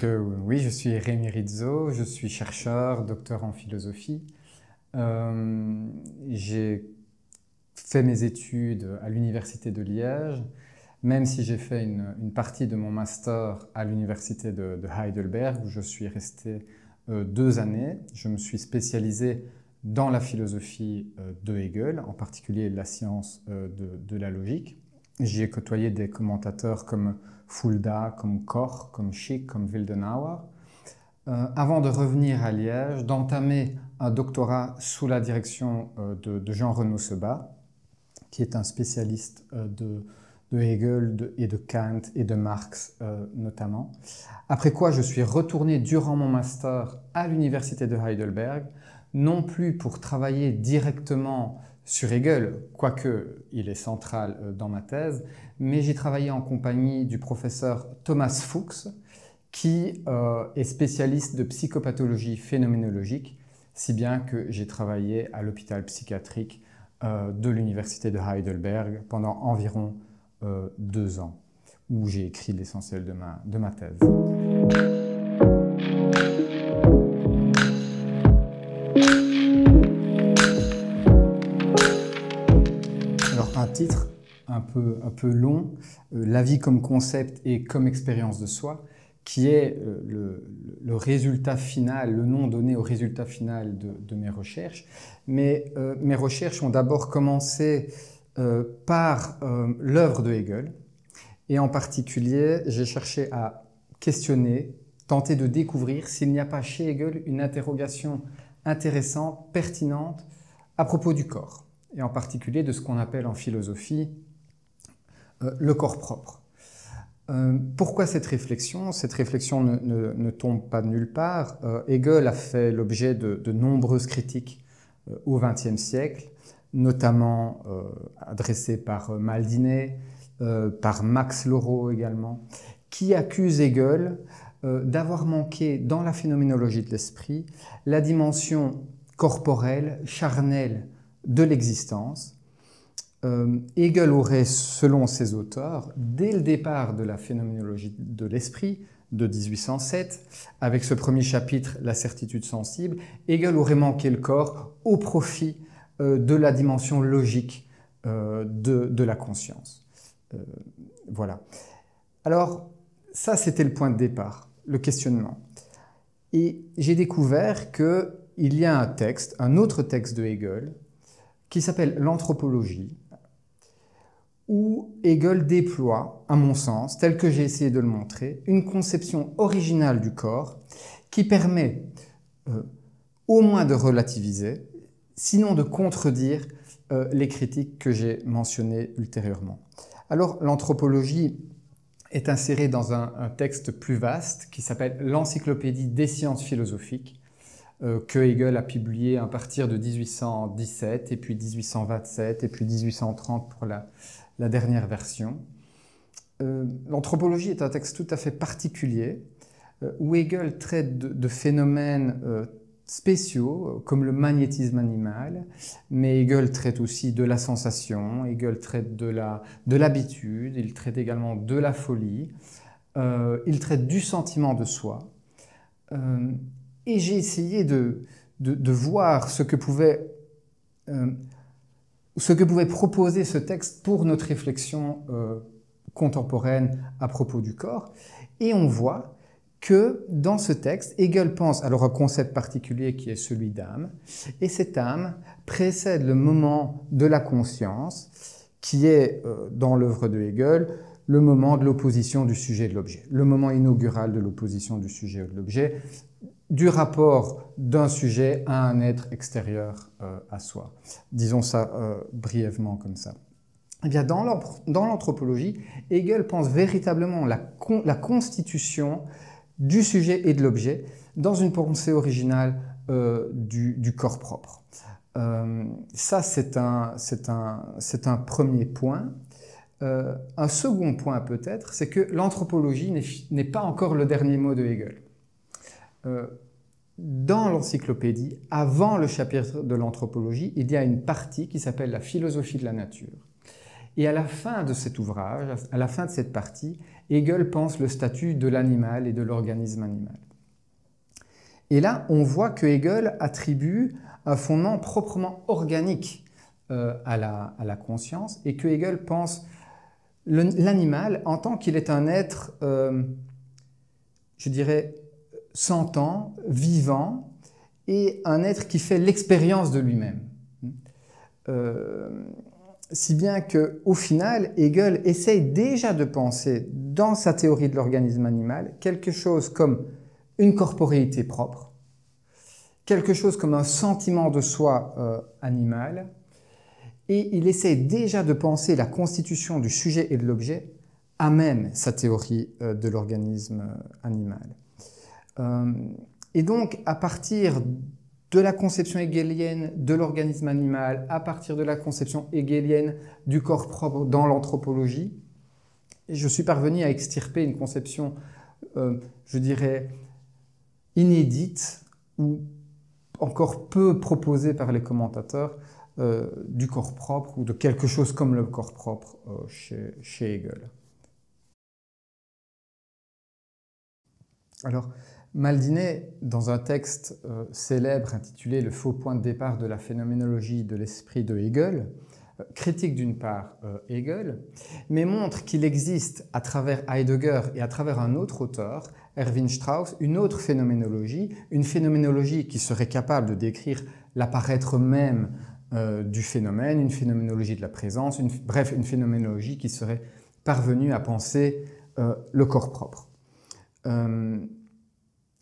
Oui, je suis Rémi Rizzo, je suis chercheur, docteur en philosophie. J'ai fait mes études à l'Université de Liège, même si j'ai fait une partie de mon master à l'Université de Heidelberg, où je suis resté 2 années. Je me suis spécialisé dans la philosophie de Hegel, en particulier la science de la logique. J'y ai côtoyé des commentateurs comme Fulda, comme Koch, comme Schick, comme Wildenauer, avant de revenir à Liège, d'entamer un doctorat sous la direction de Jean-Renaud Sebat, qui est un spécialiste de Hegel et de Kant et de Marx notamment. Après quoi, je suis retourné durant mon master à l'université de Heidelberg, non plus pour travailler directement sur Hegel, quoique il est central dans ma thèse, mais j'ai travaillé en compagnie du professeur Thomas Fuchs, qui est spécialiste de psychopathologie phénoménologique, si bien que j'ai travaillé à l'hôpital psychiatrique de l'université de Heidelberg pendant environ 2 ans, où j'ai écrit l'essentiel de ma thèse. Alors un titre un peu long, La vie comme concept et comme expérience de soi, qui est le résultat final, le nom donné au résultat final de mes recherches. Mais mes recherches ont d'abord commencé par l'œuvre de Hegel, et en particulier, j'ai cherché à questionner, tenter de découvrir s'il n'y a pas chez Hegel une interrogation intéressante, pertinente, à propos du corps, et en particulier de ce qu'on appelle en philosophie le corps propre. Pourquoi cette réflexion? Cette réflexion ne tombe pas de nulle part. Hegel a fait l'objet de nombreuses critiques au XXe siècle, notamment adressées par Maldinet, par Max Loraux également, qui accusent Hegel d'avoir manqué dans la phénoménologie de l'esprit la dimension corporelle, charnelle de l'existence. Hegel aurait, selon ses auteurs, dès le départ de la phénoménologie de l'esprit de 1807, avec ce premier chapitre, La certitude sensible, Hegel aurait manqué le corps au profit de la dimension logique de la conscience. Voilà. Alors, ça, c'était le point de départ, le questionnement. Et j'ai découvert qu'il y a un texte, un autre texte de Hegel, qui s'appelle l'Anthropologie, où Hegel déploie, à mon sens, tel que j'ai essayé de le montrer, une conception originale du corps qui permet au moins de relativiser, sinon de contredire les critiques que j'ai mentionnées ultérieurement. Alors, l'anthropologie est insérée dans un texte plus vaste qui s'appelle l'Encyclopédie des sciences philosophiques, que Hegel a publié à partir de 1817, et puis 1827, et puis 1830 pour la dernière version. L'anthropologie est un texte tout à fait particulier, où Hegel traite de phénomènes spéciaux, comme le magnétisme animal, mais Hegel traite aussi de la sensation, Hegel traite de l'habitude, il traite également de la folie, il traite du sentiment de soi. Et j'ai essayé de voir ce que pouvait proposer ce texte pour notre réflexion contemporaine à propos du corps. Et on voit que dans ce texte, Hegel pense alors un concept particulier qui est celui d'âme, et cette âme précède le moment de la conscience, qui est, dans l'œuvre de Hegel, le moment de l'opposition du sujet et de l'objet, le moment inaugural de l'opposition du sujet et de l'objet, du rapport d'un sujet à un être extérieur à soi. Disons ça brièvement comme ça. Eh bien, dans l'anthropologie, Hegel pense véritablement la constitution du sujet et de l'objet dans une pensée originale du corps propre. Ça, c'est un premier point. Un second point peut-être, c'est que l'anthropologie n'est pas encore le dernier mot de Hegel. Dans l'encyclopédie, avant le chapitre de l'anthropologie, il y a une partie qui s'appelle la philosophie de la nature. Et à la fin de cet ouvrage, à la fin de cette partie, Hegel pense le statut de l'animal et de l'organisme animal. Et là, on voit que Hegel attribue un fondement proprement organique à la conscience et que Hegel pense l'animal en tant qu'il est un être, je dirais, sentant, vivant, et un être qui fait l'expérience de lui-même. Si bien qu'au final, Hegel essaye déjà de penser, dans sa théorie de l'organisme animal, quelque chose comme une corporéité propre, quelque chose comme un sentiment de soi animal, et il essaie déjà de penser la constitution du sujet et de l'objet à même sa théorie de l'organisme animal. Et donc, à partir de la conception hegelienne de l'organisme animal, à partir de la conception hegelienne du corps propre dans l'anthropologie, je suis parvenu à extirper une conception, je dirais, inédite ou encore peu proposée par les commentateurs du corps propre ou de quelque chose comme le corps propre chez Hegel. Alors, Maldinet, dans un texte célèbre intitulé « Le faux point de départ de la phénoménologie de l'esprit de Hegel », critique d'une part Hegel, mais montre qu'il existe à travers Heidegger et à travers un autre auteur, Erwin Strauss, une autre phénoménologie, une phénoménologie qui serait capable de décrire l'apparaître même du phénomène, une phénoménologie de la présence, bref, une phénoménologie qui serait parvenue à penser le corps propre.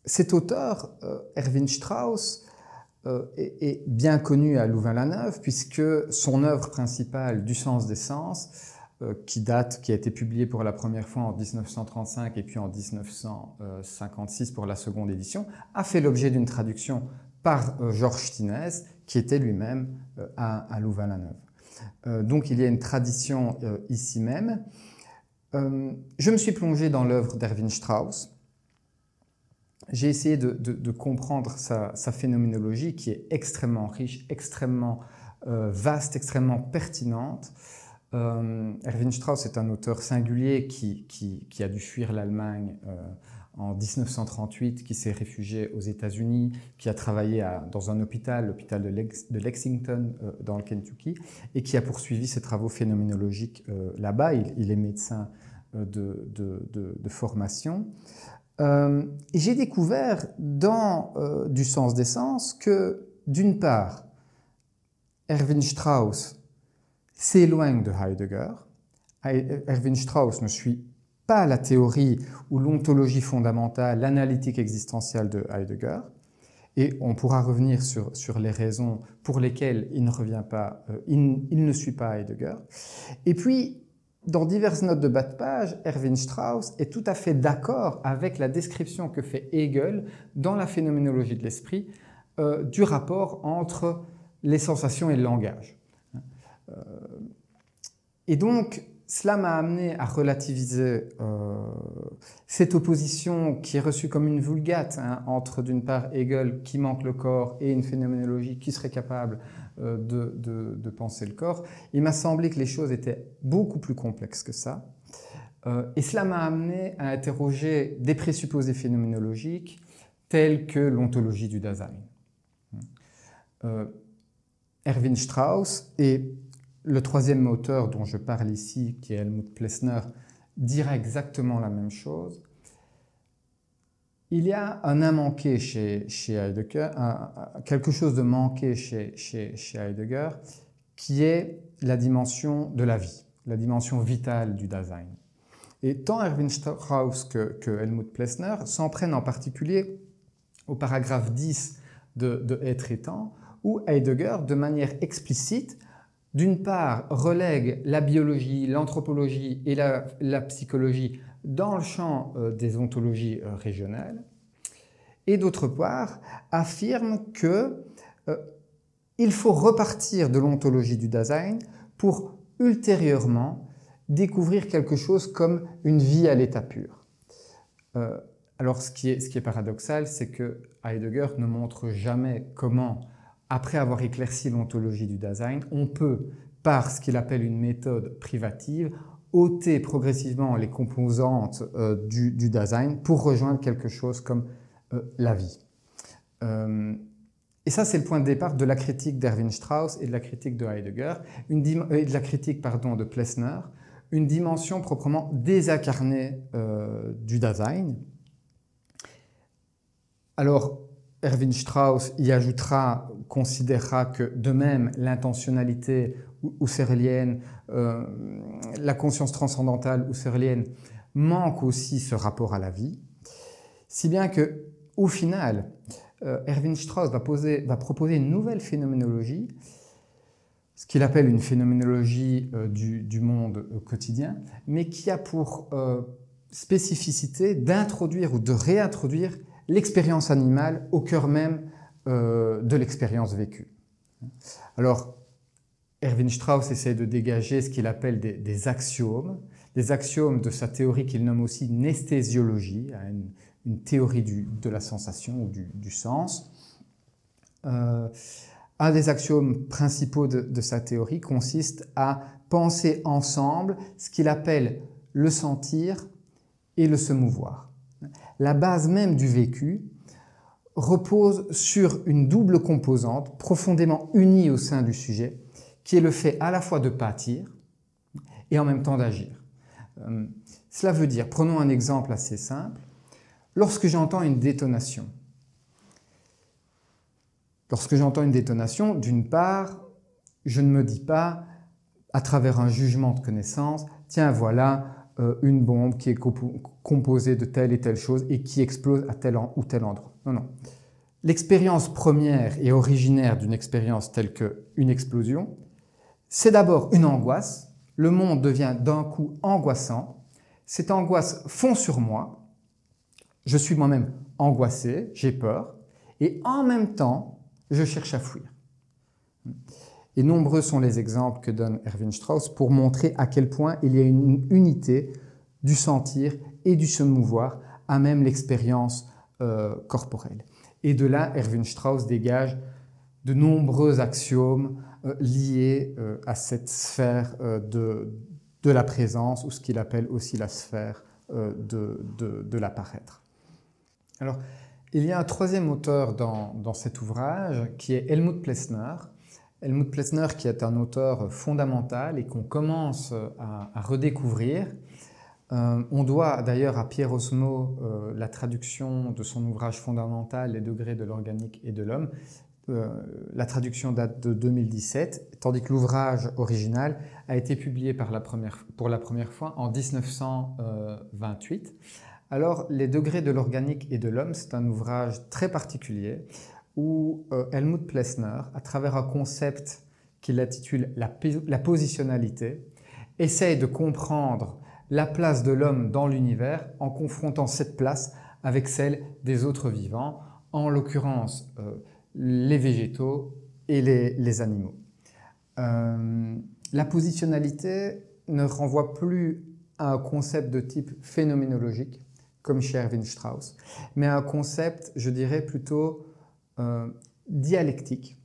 Cet auteur, Erwin Strauss, est bien connu à Louvain-la-Neuve puisque son œuvre principale, Du sens des sens, qui a été publiée pour la première fois en 1935 et puis en 1956 pour la seconde édition, a fait l'objet d'une traduction par Georges Tinez, qui était lui-même à Louvain-la-Neuve. Donc il y a une tradition ici même. Je me suis plongé dans l'œuvre d'Erwin Strauss. J'ai essayé de comprendre sa phénoménologie qui est extrêmement riche, extrêmement vaste, extrêmement pertinente. Erwin Strauss est un auteur singulier qui a dû fuir l'Allemagne en 1938, qui s'est réfugié aux États-Unis, qui a travaillé dans un hôpital, l'hôpital de Lexington dans le Kentucky, et qui a poursuivi ses travaux phénoménologiques là-bas. Il est médecin de formation. J'ai découvert dans Du sens des sens que, d'une part, Erwin Strauss s'éloigne de Heidegger. Erwin Strauss ne suit pas la théorie ou l'ontologie fondamentale, l'analytique existentielle de Heidegger. Et on pourra revenir sur les raisons pour lesquelles il ne revient pas, il ne suit pas Heidegger. Et puis, dans diverses notes de bas de page, Erwin Strauss est tout à fait d'accord avec la description que fait Hegel dans la phénoménologie de l'esprit du rapport entre les sensations et le langage. Et donc, cela m'a amené à relativiser cette opposition qui est reçue comme une vulgate entre, d'une part, Hegel qui manque le corps et une phénoménologie qui serait capable de penser le corps. Il m'a semblé que les choses étaient beaucoup plus complexes que ça. Et cela m'a amené à interroger des présupposés phénoménologiques tels que l'ontologie du Dasein. Erwin Strauss et le troisième auteur dont je parle ici, qui est Helmut Plessner, dira exactement la même chose. Il y a un immanqué chez Heidegger, quelque chose de manqué chez Heidegger, qui est la dimension de la vie, la dimension vitale du Dasein. Et tant Erwin Strauss que Helmut Plessner s'en prennent en particulier au paragraphe 10 de Être et temps, où Heidegger, de manière explicite, d'une part, relègue la biologie, l'anthropologie et la psychologie dans le champ des ontologies régionales, et d'autre part, affirme qu'il faut repartir de l'ontologie du Dasein pour ultérieurement découvrir quelque chose comme une vie à l'état pur. Alors, ce qui est paradoxal, c'est que Heidegger ne montre jamais comment, après avoir éclairci l'ontologie du Dasein, on peut par ce qu'il appelle une méthode privative, ôter progressivement les composantes du Dasein pour rejoindre quelque chose comme la vie. Et ça, c'est le point de départ de la critique d'Erwin Strauss et de la critique de Heidegger, et de la critique, pardon, de Plessner, une dimension proprement désincarnée du Dasein. Alors, Erwin Strauss y ajoutera, considérera que de même l'intentionnalité husserlienne, la conscience transcendantale husserlienne manque aussi ce rapport à la vie, si bien que, au final, Erwin Strauss va proposer une nouvelle phénoménologie, ce qu'il appelle une phénoménologie du monde quotidien, mais qui a pour spécificité d'introduire ou de réintroduire l'expérience animale au cœur même de l'expérience vécue. Alors, Erwin Strauss essaie de dégager ce qu'il appelle des axiomes de sa théorie qu'il nomme aussi nesthésiologie, une théorie de la sensation ou du sens. Un des axiomes principaux de sa théorie consiste à penser ensemble ce qu'il appelle le sentir et le se mouvoir. La base même du vécu repose sur une double composante profondément unie au sein du sujet, qui est le fait à la fois de pâtir et en même temps d'agir. Cela veut dire, prenons un exemple assez simple, lorsque j'entends une détonation, d'une part, je ne me dis pas, à travers un jugement de connaissance, tiens, voilà une bombe qui est composée de telle et telle chose et qui explose à tel ou tel endroit. Non, non. L'expérience première et originaire d'une expérience telle qu'une explosion, c'est d'abord une angoisse. Le monde devient d'un coup angoissant. Cette angoisse fond sur moi. Je suis moi-même angoissé, j'ai peur. Et en même temps, je cherche à fuir. Et nombreux sont les exemples que donne Erwin Strauss pour montrer à quel point il y a une unité du sentir et du se mouvoir à même l'expérience corporelle. Et de là, Erwin Strauss dégage de nombreux axiomes liés à cette sphère de la présence, ou ce qu'il appelle aussi la sphère de l'apparaître. Alors, il y a un troisième auteur dans cet ouvrage qui est Helmut Plessner. Helmut Plessner qui est un auteur fondamental et qu'on commence à redécouvrir. On doit d'ailleurs à Pierre Osmo la traduction de son ouvrage fondamental « Les degrés de l'organique et de l'homme ». La traduction date de 2017, tandis que l'ouvrage original a été publié pour la première fois en 1928. Alors, « Les degrés de l'organique et de l'homme », c'est un ouvrage très particulier où Helmut Plessner, à travers un concept qu'il intitule la positionnalité, essaye de comprendre la place de l'homme dans l'univers en confrontant cette place avec celle des autres vivants, en l'occurrence les végétaux et les animaux. La positionnalité ne renvoie plus à un concept de type phénoménologique, comme chez Erwin Strauss, mais à un concept, je dirais, plutôt dialectique,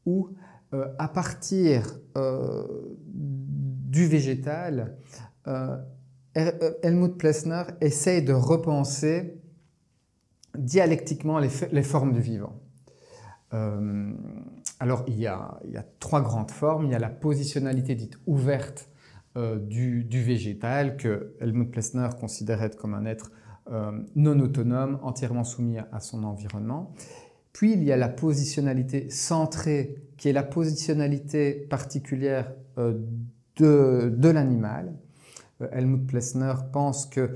où à partir du végétal, Helmut Plessner essaye de repenser dialectiquement les formes du vivant. Alors, il y a trois grandes formes. Il y a la positionnalité dite ouverte du végétal, que Helmut Plessner considérait comme un être non autonome, entièrement soumis à son environnement. Puis, il y a la positionnalité centrée, qui est la positionnalité particulière de l'animal. Helmut Plessner pense que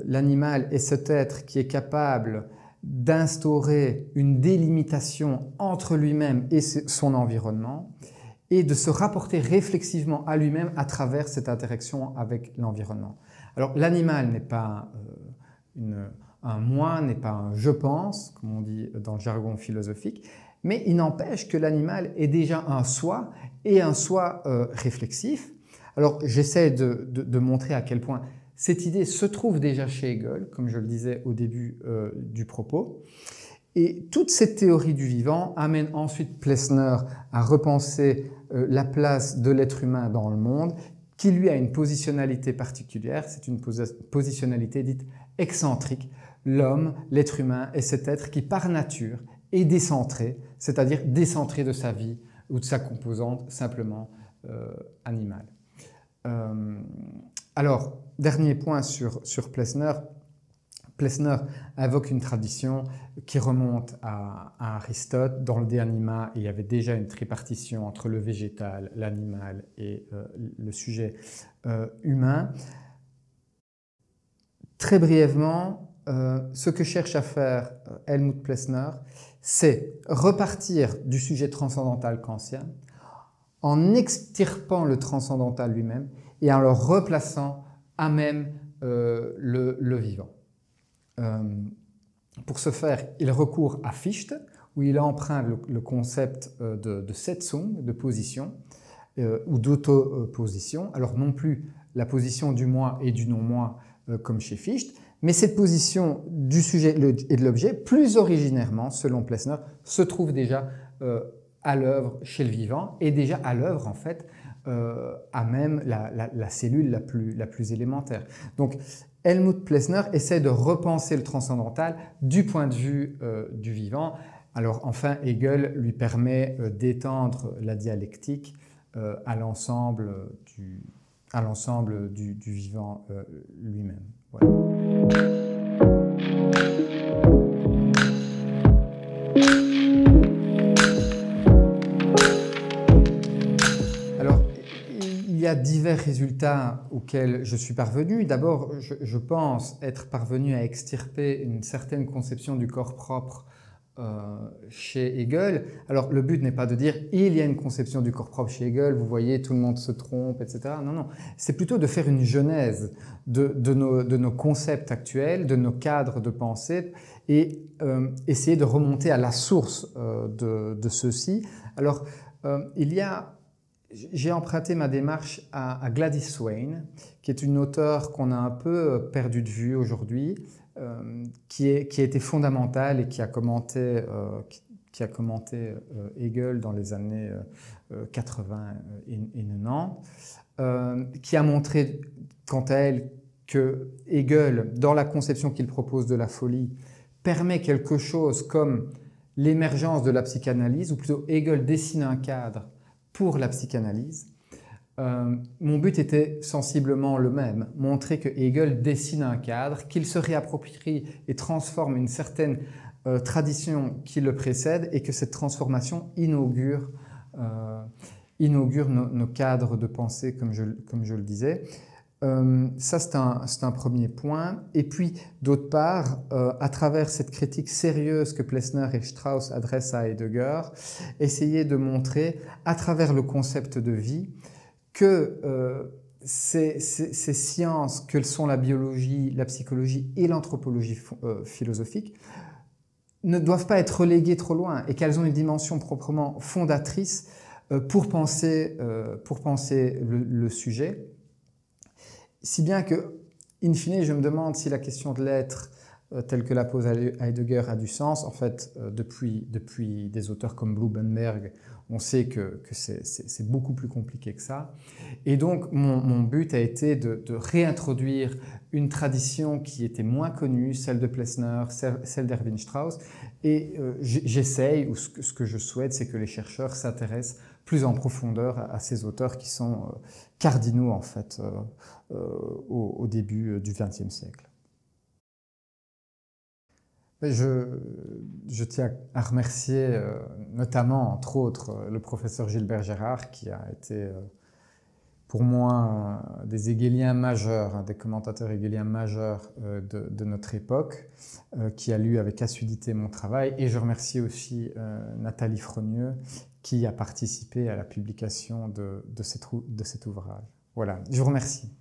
l'animal est cet être qui est capable d'instaurer une délimitation entre lui-même et son environnement et de se rapporter réflexivement à lui-même à travers cette interaction avec l'environnement. Alors, l'animal n'est pas un moi, n'est pas un je pense, comme on dit dans le jargon philosophique, mais il n'empêche que l'animal est déjà un soi et un soi réflexif. Alors, j'essaie de montrer à quel point cette idée se trouve déjà chez Hegel, comme je le disais au début du propos. Et toute cette théorie du vivant amène ensuite Plessner à repenser la place de l'être humain dans le monde, qui lui a une positionnalité particulière, c'est une positionnalité dite excentrique. L'homme, l'être humain, est cet être qui par nature est décentré, c'est-à-dire décentré de sa vie ou de sa composante simplement animale. Alors, dernier point sur Plessner. Plessner invoque une tradition qui remonte à Aristote. Dans le De Anima, il y avait déjà une tripartition entre le végétal, l'animal et le sujet humain. Très brièvement, ce que cherche à faire Helmut Plessner, c'est repartir du sujet transcendantal kantien en extirpant le transcendantal lui-même et en le replaçant à même le vivant. Pour ce faire, il recourt à Fichte, où il emprunte le concept de Setzung, de position, ou d'autoposition. Alors non plus la position du moi et du non-moi comme chez Fichte, mais cette position du sujet et de l'objet, plus originairement, selon Plessner, se trouve déjà à l'œuvre chez le vivant, et déjà à l'œuvre en fait à même la cellule la plus élémentaire. Donc Helmut Plessner essaie de repenser le transcendantal du point de vue du vivant. Alors enfin, Hegel lui permet d'étendre la dialectique à l'ensemble du vivant lui-même. Voilà. Il y a divers résultats auxquels je suis parvenu. D'abord, je pense être parvenu à extirper une certaine conception du corps propre chez Hegel. Alors, le but n'est pas de dire « il y a une conception du corps propre chez Hegel, vous voyez, tout le monde se trompe, etc. » Non, non. C'est plutôt de faire une genèse de nos concepts actuels, de nos cadres de pensée et essayer de remonter à la source de ceux-ci. Alors, j'ai emprunté ma démarche à Gladys Swain, qui est une auteure qu'on a un peu perdu de vue aujourd'hui, qui a été fondamentale et qui a commenté Hegel dans les années 80 et 90, qui a montré, quant à elle, que Hegel, dans la conception qu'il propose de la folie, permet quelque chose comme l'émergence de la psychanalyse, ou plutôt Hegel dessine un cadre pour la psychanalyse. Mon but était sensiblement le même, montrer que Hegel dessine un cadre, qu'il se réapproprie et transforme une certaine tradition qui le précède et que cette transformation inaugure nos cadres de pensée, comme je le disais. Ça, c'est un premier point. Et puis, d'autre part, à travers cette critique sérieuse que Plessner et Strauss adressent à Heidegger, essayer de montrer, à travers le concept de vie, que ces sciences que sont la biologie, la psychologie et l'anthropologie philosophique ne doivent pas être reléguées trop loin et qu'elles ont une dimension proprement fondatrice pour penser le sujet. Si bien que, in fine, je me demande si la question de l'être, telle que la pose Heidegger, a du sens. En fait, depuis des auteurs comme Blumenberg, on sait que c'est beaucoup plus compliqué que ça. Et donc, mon but a été de réintroduire une tradition qui était moins connue, celle de Plessner, celle d'Erwin Strauss. Et j'essaye, ou ce que je souhaite, c'est que les chercheurs s'intéressent plus en profondeur à ces auteurs qui sont cardinaux, en fait, au début du XXe siècle. Je tiens à remercier notamment, entre autres, le professeur Gilbert Gérard, qui a été pour moi des hégéliens majeurs, des commentateurs hégéliens majeurs de notre époque, qui a lu avec assiduité mon travail. Et je remercie aussi Nathalie Frogneux, qui a participé à la publication de cet ouvrage. Voilà, je vous remercie.